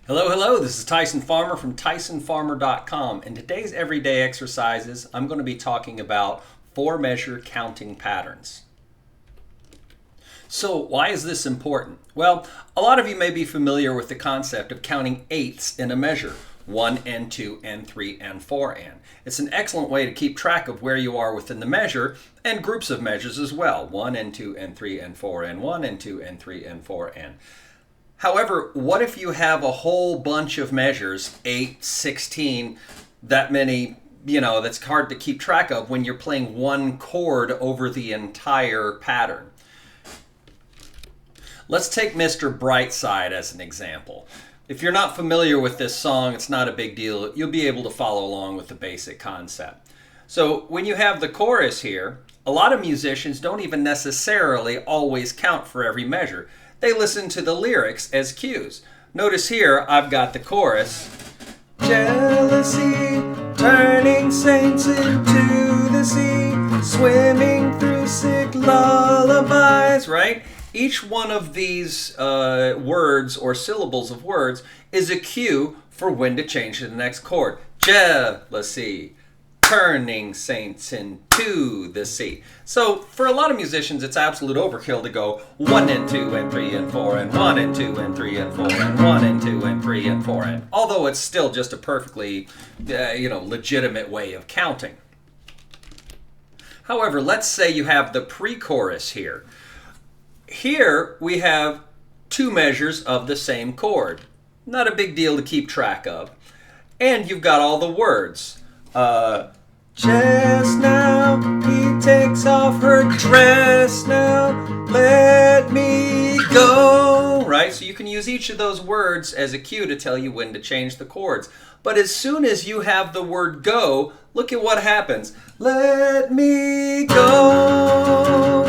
Hello, hello. This is Tyson Farmer from TysonFarmer.com. In today's everyday exercises, I'm going to be talking about four-measure counting patterns. So why is this important? Well, a lot of you may be familiar with the concept of counting eighths in a measure. 1 and 2 and 3 and 4 and. It's an excellent way to keep track of where you are within the measure and groups of measures as well. 1 and 2 and 3 and 4 and 1 and 2 and 3 and 4 and. However, what if you have a whole bunch of measures, 8, 16, that many, that's hard to keep track of when you're playing one chord over the entire pattern. Let's take Mr. Brightside as an example. If you're not familiar with this song, it's not a big deal. You'll be able to follow along with the basic concept. So when you have the chorus here, a lot of musicians don't even necessarily always count for every measure. They listen to the lyrics as cues. Notice here, I've got the chorus. Jealousy, turning saints into the sea, swimming through sick lullabies, right? Each one of these words or syllables of words is a cue for when to change to the next chord. Jealousy, turning saints into the sea. So for a lot of musicians, it's absolute overkill to go 1 and 2 and 3 and 4 and 1 and 2 and 3 and 4 and 1 and 2 and 3 and 4 and. Although it's still just a perfectly, legitimate way of counting. However, let's say you have the pre-chorus here. Here we have two measures of the same chord. Not a big deal to keep track of. And you've got all the words. Just now he takes off her dress now, let me go. Right? So you can use each of those words as a cue to tell you when to change the chords. But as soon as you have the word go, look at what happens. Let me go.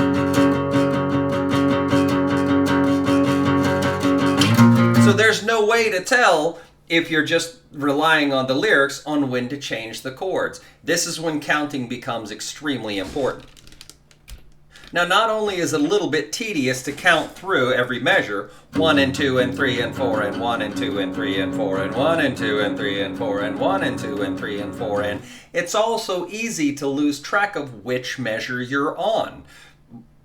So there's no way to tell if you're just relying on the lyrics on when to change the chords. This is when counting becomes extremely important. Now, not only is it a little bit tedious to count through every measure, 1 and 2 and 3 and 4 and 1 and 2 and 3 and 4 and 1 and 2 and 3 and 4 and 1 and 2 and 3 and 4 and it's also easy to lose track of which measure you're on.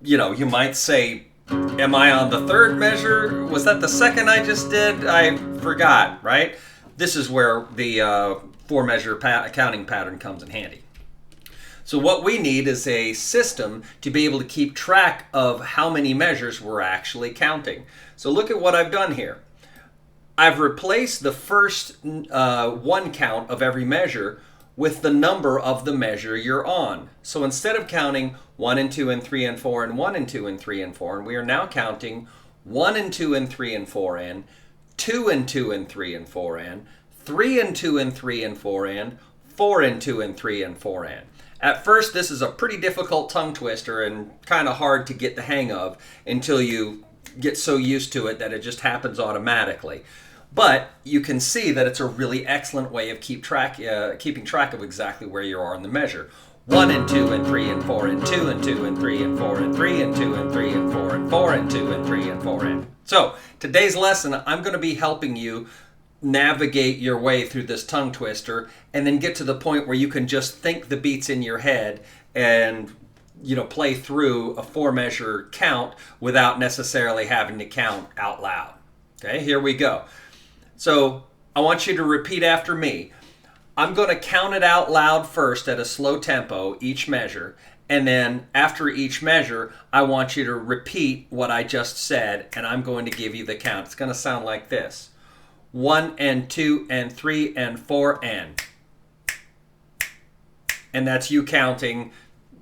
You might say, am I on the third measure? Was that the second I just did? I forgot, right? This is where the four-measure counting pattern comes in handy. So what we need is a system to be able to keep track of how many measures we're actually counting. So look at what I've done here. I've replaced the first one count of every measure with the number of the measure you're on. So instead of counting 1 and 2 and 3 and 4 and 1 and 2 and 3 and 4, and we are now counting 1 and 2 and 3 and 4 and 2 and 2 and 3 and 4 and 3 and 2 and 3 and 4 and 4 and 2 and 3 and 4 and. At first, this is a pretty difficult tongue twister and kind of hard to get the hang of until you get so used to it that it just happens automatically. But you can see that it's a really excellent way of keeping track of exactly where you are in the measure. 1 and 2 and 3 and 4 and 2 and 2 and 3 and 4 and 3 and 2 and 3 and 4 and 4 and 2 and 3 and 4 and. So today's lesson, I'm going to be helping you navigate your way through this tongue twister and then get to the point where you can just think the beats in your head and play through a four-measure count without necessarily having to count out loud. Okay, here we go. So I want you to repeat after me. I'm going to count it out loud first at a slow tempo, each measure, and then after each measure, I want you to repeat what I just said, and I'm going to give you the count. It's going to sound like this. 1 and 2 and 3 and 4 and. And that's you counting,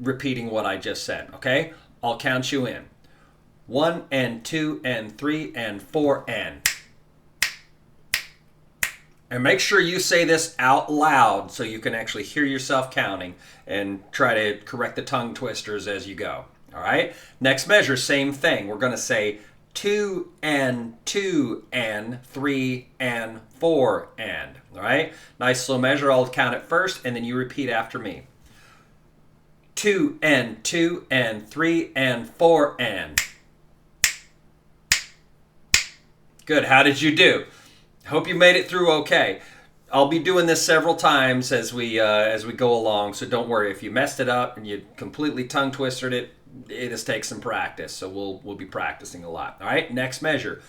repeating what I just said, okay? I'll count you in. 1 and 2 and 3 and 4 and. And make sure you say this out loud so you can actually hear yourself counting and try to correct the tongue twisters as you go. All right? Next measure, same thing. We're going to say 2 and 2 and 3 and 4 and. All right? Nice slow measure. I'll count it first and then you repeat after me. 2 and 2 and 3 and 4 and. Good. How did you do? Hope you made it through okay. I'll be doing this several times as we go along, so don't worry if you messed it up and you completely tongue twisted it. It just takes some practice, so we'll be practicing a lot. All right, next measure: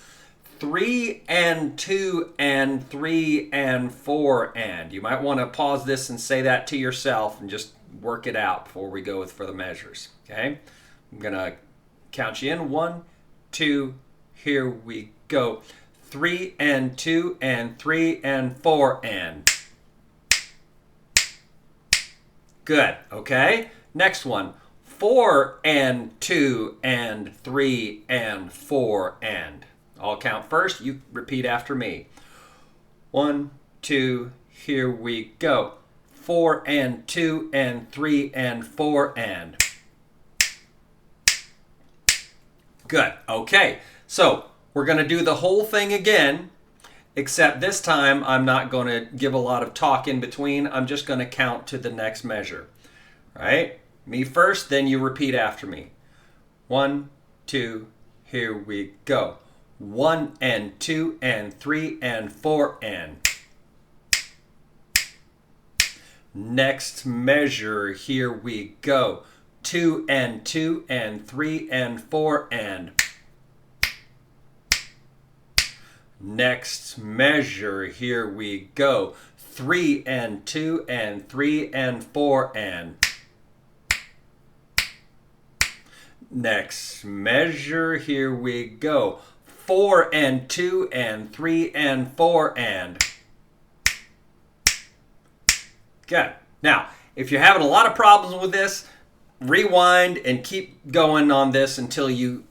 3 and 2 and 3 and 4 and. You might want to pause this and say that to yourself and just work it out before we go for the measures. Okay, I'm gonna count you in. 1, 2. Here we go. 3 and 2 and 3 and 4 and. Good. Okay. Next one. 4 and 2 and 3 and 4 and. I'll count first. You repeat after me. 1, 2. Here we go. 4 and 2 and 3 and 4 and. Good. Okay. So we're going to do the whole thing again, except this time I'm not going to give a lot of talk in between. I'm just going to count to the next measure. All right? Me first, then you repeat after me. 1, 2, here we go. 1 and 2 and 3 and 4 and. Next measure, here we go. 2 and 2 and 3 and 4 and. Next measure, here we go. 3 and 2 and 3 and 4 and. Next measure, here we go. 4 and 2 and 3 and 4 and. Good. Now, if you're having a lot of problems with this, rewind and keep going on this until you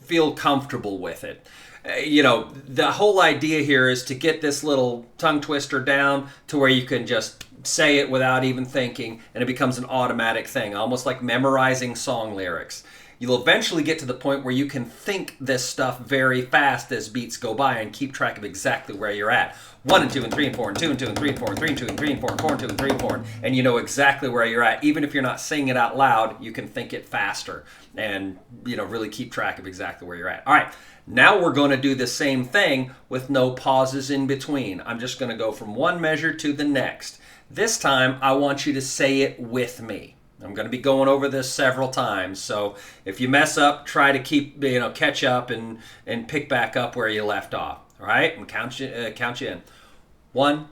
feel comfortable with it. The whole idea here is to get this little tongue twister down to where you can just say it without even thinking, and it becomes an automatic thing, almost like memorizing song lyrics. You'll eventually get to the point where you can think this stuff very fast as beats go by and keep track of exactly where you're at. 1 and 2 and 3 and 4 and 2 and 2 and 3 and 4 and 3 and 2 and 3 and 4 and 4 and 2 and 3 and 4 and you know exactly where you're at. Even if you're not saying it out loud, you can think it faster and really keep track of exactly where you're at. All right, now we're going to do the same thing with no pauses in between. I'm just going to go from one measure to the next. This time, I want you to say it with me. I'm going to be going over this several times, so if you mess up, try to keep catch up and pick back up where you left off. All right, and count you in. 1,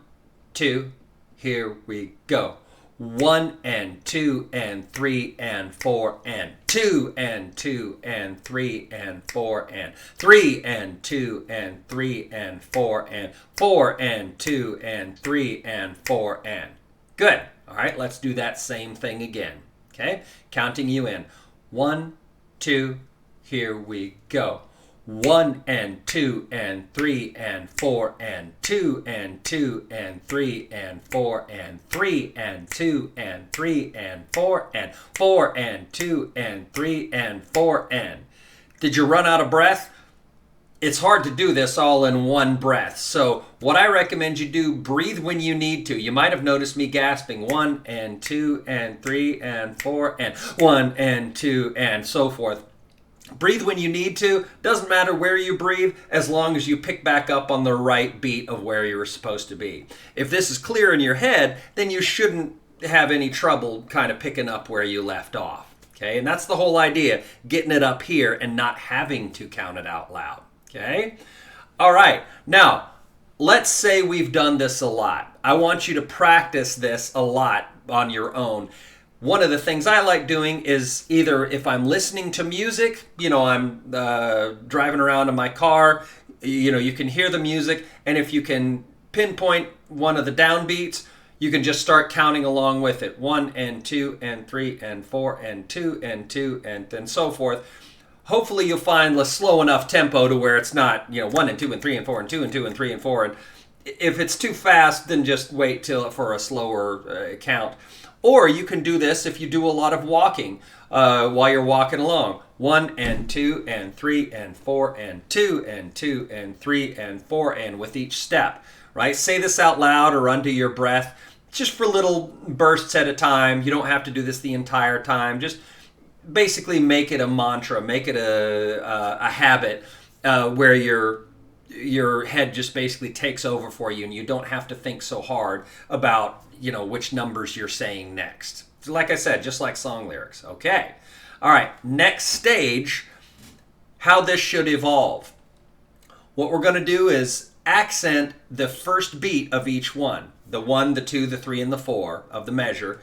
2, here we go. 1 and 2 and 3 and 4 and 2 and 2 and 3 and 4 and 3 and 2 and 3 and 4 and 4 and 2 and 3 and 4 and. Good. All right, let's do that same thing again. Okay, counting you in. 1, 2, here we go. 1 and 2 and 3 and 4 and 2 and 2 and 3 and 4 and 3 and 2 and 3 and 4 and 4 and 2 and 3 and 4 and. Did you run out of breath? It's hard to do this all in one breath. So what I recommend you do, breathe when you need to. You might have noticed me gasping. 1 and 2 and 3 and 4 and 1 and 2 and so forth. Breathe when you need to. Doesn't matter where you breathe as long as you pick back up on the right beat of where you were supposed to be. If this is clear in your head, then you shouldn't have any trouble kind of picking up where you left off. Okay, and that's the whole idea, getting it up here and not having to count it out loud. Okay? All right. Now, let's say we've done this a lot. I want you to practice this a lot on your own. One of the things I like doing is either if I'm listening to music, I'm driving around in my car, you can hear the music, and if you can pinpoint one of the downbeats, you can just start counting along with it. 1 and 2 and 3 and 4 and 2 and 2 and so forth. Hopefully you'll find a slow enough tempo to where it's not, 1 and 2 and 3 and 4 and 2 and 2 and 3 and 4. And if it's too fast, then just wait till for a slower count. Or you can do this if you do a lot of walking while you're walking along. 1 and 2 and 3 and 4 and 2 and 2 and 3 and 4 and with each step, right? Say this out loud or under your breath, just for little bursts at a time. You don't have to do this the entire time. Just basically make it a mantra, make it a habit where you're your head just basically takes over for you and you don't have to think so hard about, which numbers you're saying next. So like I said, just like song lyrics. Okay. All right. Next stage, how this should evolve. What we're going to do is accent the first beat of each one. The 1, the 2, the 3, and the 4 of the measure.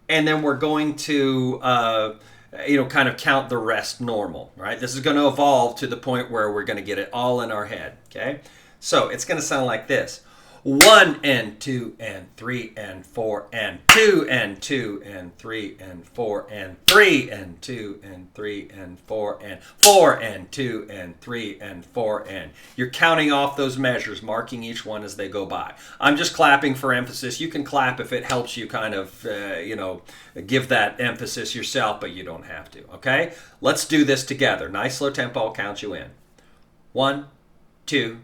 And then we're going to, kind of count the rest normal, right? This is going to evolve to the point where we're going to get it all in our head, okay? So it's going to sound like this. 1 and 2 and 3 and 4 and 2 and 2 and 3 and 4 and 3 and 2 and 3 and 4 and 4 and 2 and 3 and 4 and you're counting off those measures, marking each one as they go by. I'm just clapping for emphasis. You can clap if it helps you kind of, give that emphasis yourself, but you don't have to, okay? Let's do this together. Nice slow tempo. I'll count you in. 1, 2,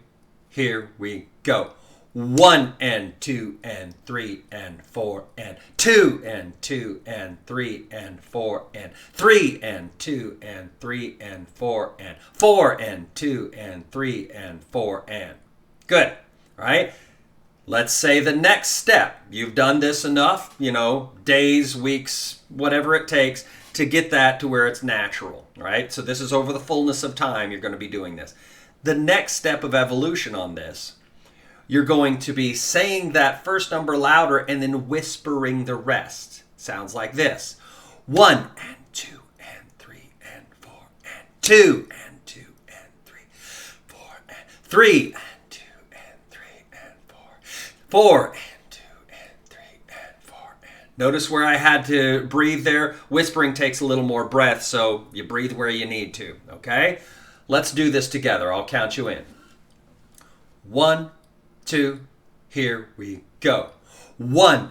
here we go. 1 and 2 and 3 and 4 and 2 and 2 and 3 and 4 and 3 and 2 and 3 and 4 and 4 and 2 and 3 and 4 and. Good. All right. Let's say the next step. You've done this enough, days, weeks, whatever it takes to get that to where it's natural, right? So this is over the fullness of time you're going to be doing this. The next step of evolution on this, you're going to be saying that first number louder and then whispering the rest. Sounds like this. 1 and 2 and 3 and 4 and 2 and 2 and 3, 4 and 3 and 2 and 3 and 4, 4 and 2 and 3 and 4 and. Notice where I had to breathe there. Whispering takes a little more breath, so you breathe where you need to, okay? Let's do this together. I'll count you in. 1, 2, here we go. 1 and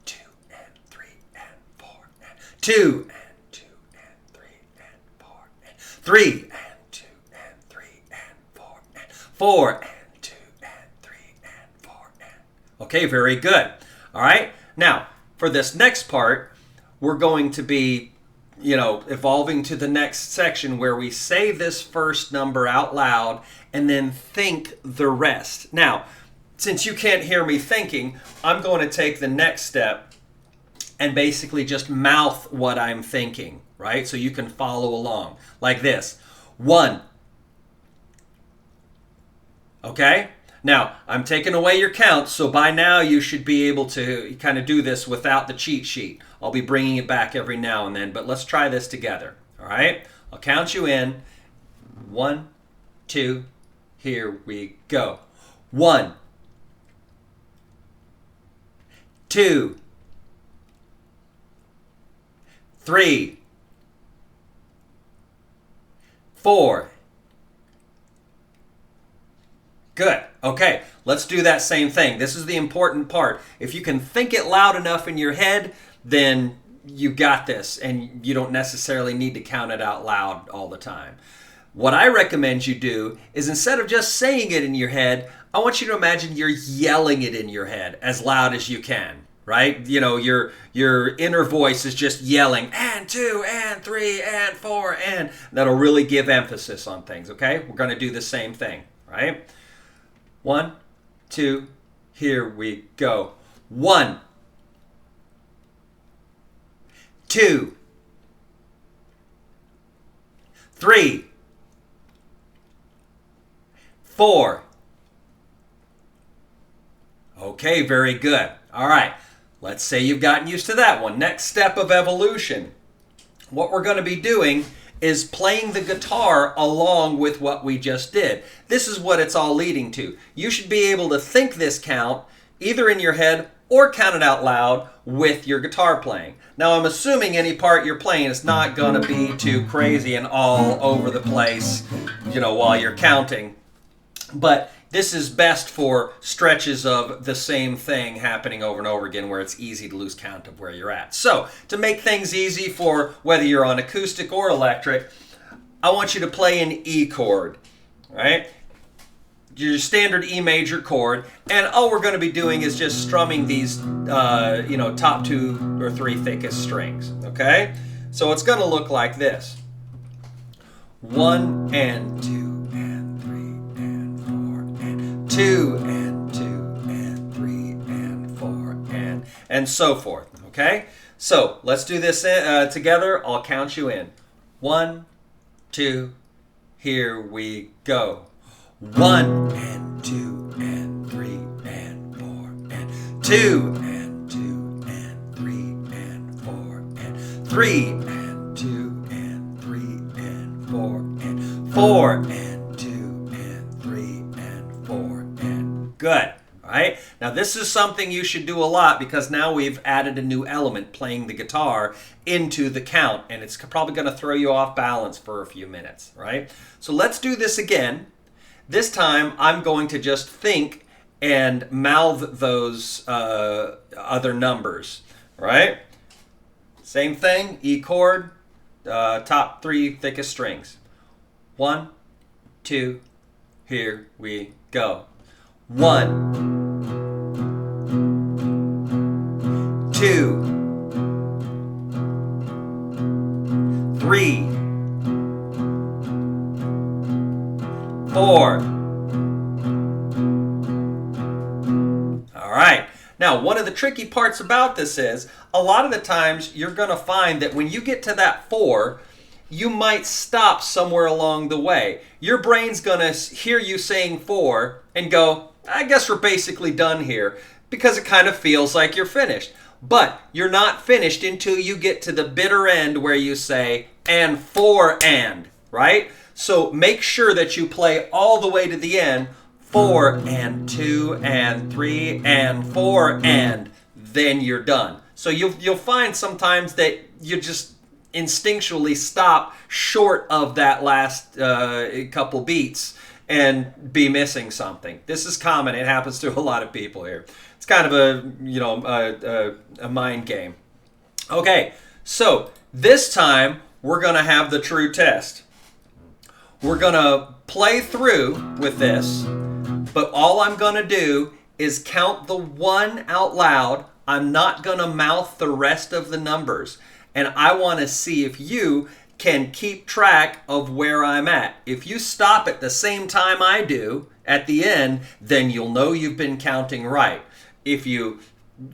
2 and 3 and 4 and 2 and 2 and 3 and 4 and 3 and 2 and 3 and 4 and 4 and 2 and 3 and 4 and. Okay, very good. All right. Now, for this next part, we're going to be, evolving to the next section where we say this first number out loud and then think the rest. Now, since you can't hear me thinking, I'm going to take the next step and basically just mouth what I'm thinking, right? So you can follow along like this. 1. Okay? Now, I'm taking away your count, so by now you should be able to kind of do this without the cheat sheet. I'll be bringing it back every now and then, but let's try this together, all right? I'll count you in. 1, 2, here we go. 1, 2, 3, 4. Good. Okay, let's do that same thing. This is the important part. If you can think it loud enough in your head, then you got this, and you don't necessarily need to count it out loud all the time. What I recommend you do is instead of just saying it in your head, I want you to imagine you're yelling it in your head as loud as you can, right? Your inner voice is just yelling, and 2, and 3, and 4, and. That'll really give emphasis on things, okay? We're going to do the same thing, right? 1, 2, here we go. 1, 2, 3, 4. Okay, very good. All right, let's say you've gotten used to that one. Next step of evolution. What we're going to be doing is playing the guitar along with what we just did. This is what it's all leading to. You should be able to think this count either in your head or count it out loud with your guitar playing. Now, I'm assuming any part you're playing is not going to be too crazy and all over the place, while you're counting. But this is best for stretches of the same thing happening over and over again where it's easy to lose count of where you're at. So, to make things easy for whether you're on acoustic or electric, I want you to play an E chord, right? Your standard E major chord, and all we're going to be doing is just strumming these, top 2 or 3 thickest strings, okay? So it's going to look like this. 1 and 2 and 3 and 2 and 2 and 3 and 4 and so forth. Okay? So let's do this together. I'll count you in. 1, 2, here we go. 1 and 2 and 3 and 4 and 2 and 2 and 3 and 4 and 3 and 2 and 3 and 4 and 4 and 2 and 3 and 4 and good. All right. Now this is something you should do a lot because now we've added a new element, playing the guitar, into the count, and it's probably going to throw you off balance for a few minutes, right? So let's do this again. This time I'm going to just think and mouth those other numbers, right? Same thing, E chord, top 3 thickest strings. 1, 2, here we go. 1, 2, 3, 4. All right. Now, one of the tricky parts about this is a lot of the times you're going to find that when you get to that 4, you might stop somewhere along the way. Your brain's going to hear you saying 4 and go, I guess we're basically done here, because it kind of feels like you're finished. But you're not finished until you get to the bitter end where you say, and 4 and, right? So make sure that you play all the way to the end, 4 and 2 and 3 and 4 and, then you're done. So you'll find sometimes that you just instinctually stop short of that last couple beats and be missing something. This is common. It happens to a lot of people here. It's kind of a mind game. Okay, so this time we're going to have the true test. We're going to play through with this, but all I'm going to do is count the 1 out loud. I'm not going to mouth the rest of the numbers. And I want to see if you can keep track of where I'm at. If you stop at the same time I do at the end, then you'll know you've been counting right. If you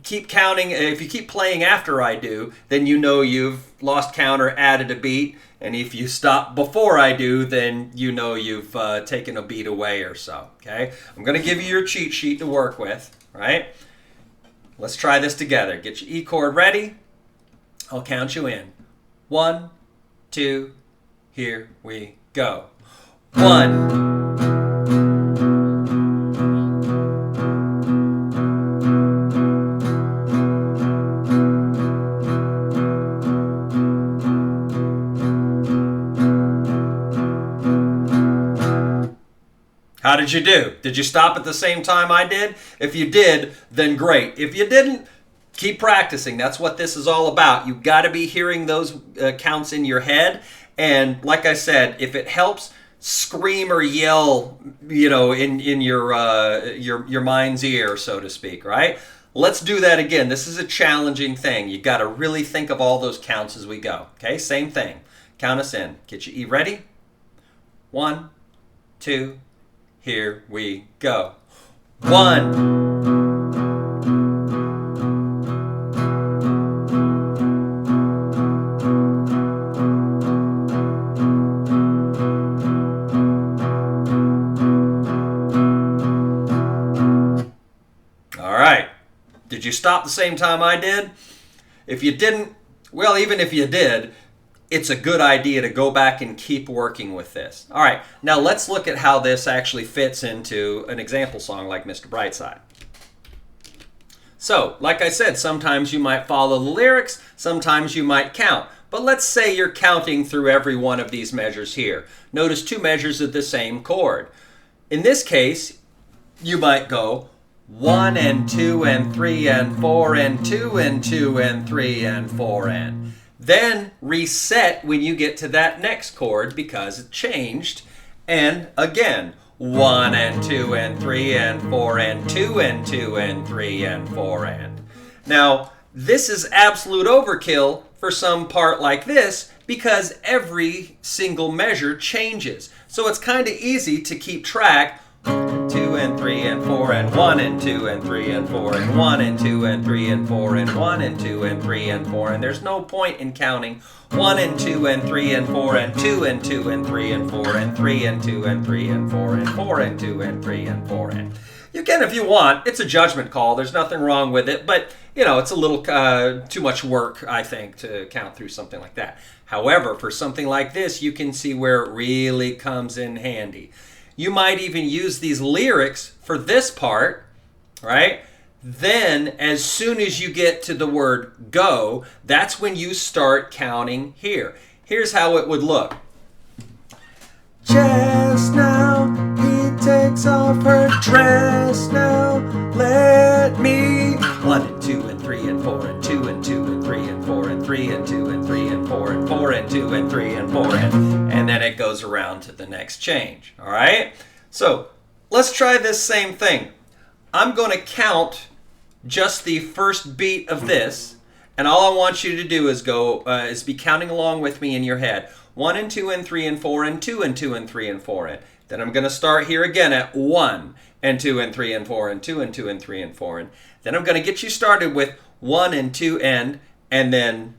keep counting, if you keep playing after I do, then you know you've lost count or added a beat. And if you stop before I do, then you know you've taken a beat away or so. Okay? I'm going to give you your cheat sheet to work with, right? Let's try this together. Get your E chord ready. I'll count you in. 1, 2, here we go. 1. How did you do? Did you stop at the same time I did? If you did, then great. If you didn't, keep practicing. That's what this is all about. You've got to be hearing those counts in your head. And like I said, if it helps, scream or yell, in your mind's ear, so to speak, right? Let's do that again. This is a challenging thing. You got to really think of all those counts as we go. Okay, same thing. Count us in. Get your E ready. 1, 2, here we go. 1. Did you stop the same time I did? If you didn't, well, even if you did, it's a good idea to go back and keep working with this. All right, now let's look at how this actually fits into an example song like Mr. Brightside. So, like I said, sometimes you might follow the lyrics, sometimes you might count. But let's say you're counting through every one of these measures here. Notice 2 measures of the same chord. In this case, you might go 1 and 2 and 3 and 4 and 2 and 2 and 3 and 4 and. Then reset when you get to that next chord because it changed. And again, 1 and 2 and 3 and 4 and 2 and 2 and 3 and 4 and. Now, this is absolute overkill for some part like this because every single measure changes. So it's kind of easy to keep track. 1, 2 and 3 and 4 and 1 and 2 and 3 and 4 and 1 and 2 and 3 and 4 and 1 and 2 and 3 and 4, and there's no point in counting 1 and 2 and 3 and 4 and 2 and 2 and 3 and 4 and 3 and 2 and 3 and 4 and 4 and 2 and 3 and 4 and you can if you want. It's a judgment call. There's nothing wrong with it, but it's a little too much work, I think, to count through something like that. However, for something like this, you can see where it really comes in handy. You might even use these lyrics for this part, right? Then, as soon as you get to the word go, that's when you start counting here. Here's how it would look. Just now, he takes off her dress now. Let me. 1 and 2 and 3 and 4 and 2 and 2 and 3 and 4 and 3 and 2 and 3 and 4 and 4 and 2 and 3 and 4 and then it goes around to the next change. All right? So let's try this same thing. I'm going to count just the first beat of this, and all I want you to do is be counting along with me in your head. 1 and 2 and 3 and 4 and 2 and 2 and 3 and 4 and then I'm going to start here again at 1 and 2 and 3 and 4 and 2 and 2 and 3 and 4 and then I'm going to get you started with 1 and 2 and then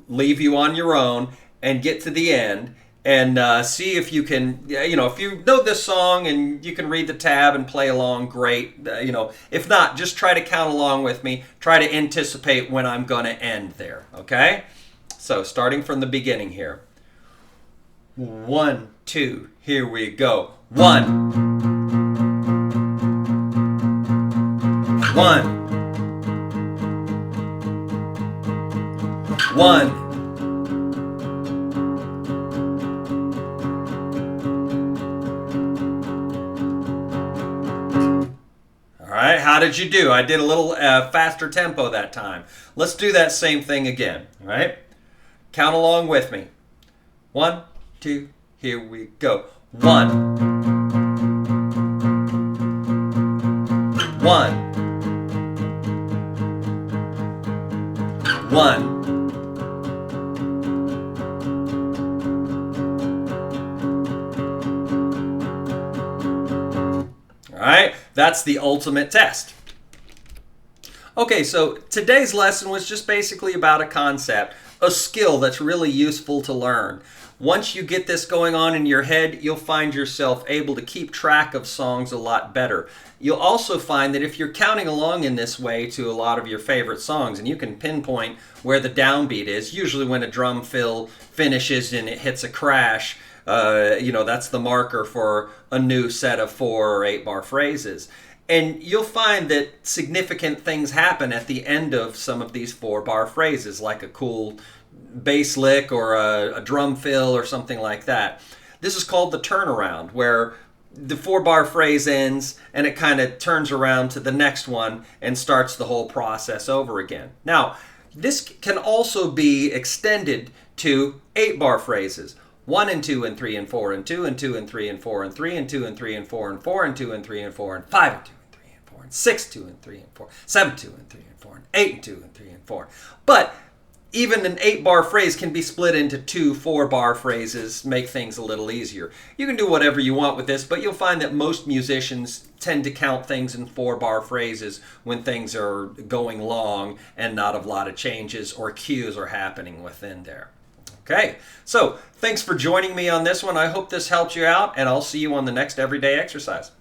leave you on your own and get to the end and see if you can, if you know this song and you can read the tab and play along, great. If not, just try to count along with me. Try to anticipate when I'm going to end there, okay? So starting from the beginning here. 1, 2, here we go. 1. 1. 1. All right, how did you do? I did a little faster tempo that time. Let's do that same thing again, all right? Count along with me. 1, 2, here we go. 1. 1. 1. All right, that's the ultimate test. Okay, so today's lesson was just basically about a concept, a skill that's really useful to learn. Once you get this going on in your head, you'll find yourself able to keep track of songs a lot better. You'll also find that if you're counting along in this way to a lot of your favorite songs, and you can pinpoint where the downbeat is, usually when a drum fill finishes and it hits a crash, that's the marker for a new set of 4 or 8 bar phrases. And you'll find that significant things happen at the end of some of these 4 bar phrases, like a cool bass lick or a drum fill or something like that. This is called the turnaround, where the 4 bar phrase ends and it kind of turns around to the next one and starts the whole process over again. Now, this can also be extended to 8 bar phrases. 1 and 2 and 3 and 4 and 2 and 2 and 3 and 4 and 3 and 2 and 3 and 4 and 4 and 2 and 3 and 4 and 5 and 2 and 3 and 4 and 6, 2 and 3 and 4, 7, 2 and 3 and 4 and 8 and 2 and 3 and 4. But even an 8 bar phrase can be split into 2 4 bar phrases, make things a little easier. You can do whatever you want with this, but you'll find that most musicians tend to count things in 4 bar phrases when things are going long and not a lot of changes or cues are happening within there. Okay, so thanks for joining me on this one. I hope this helped you out, and I'll see you on the next everyday exercise.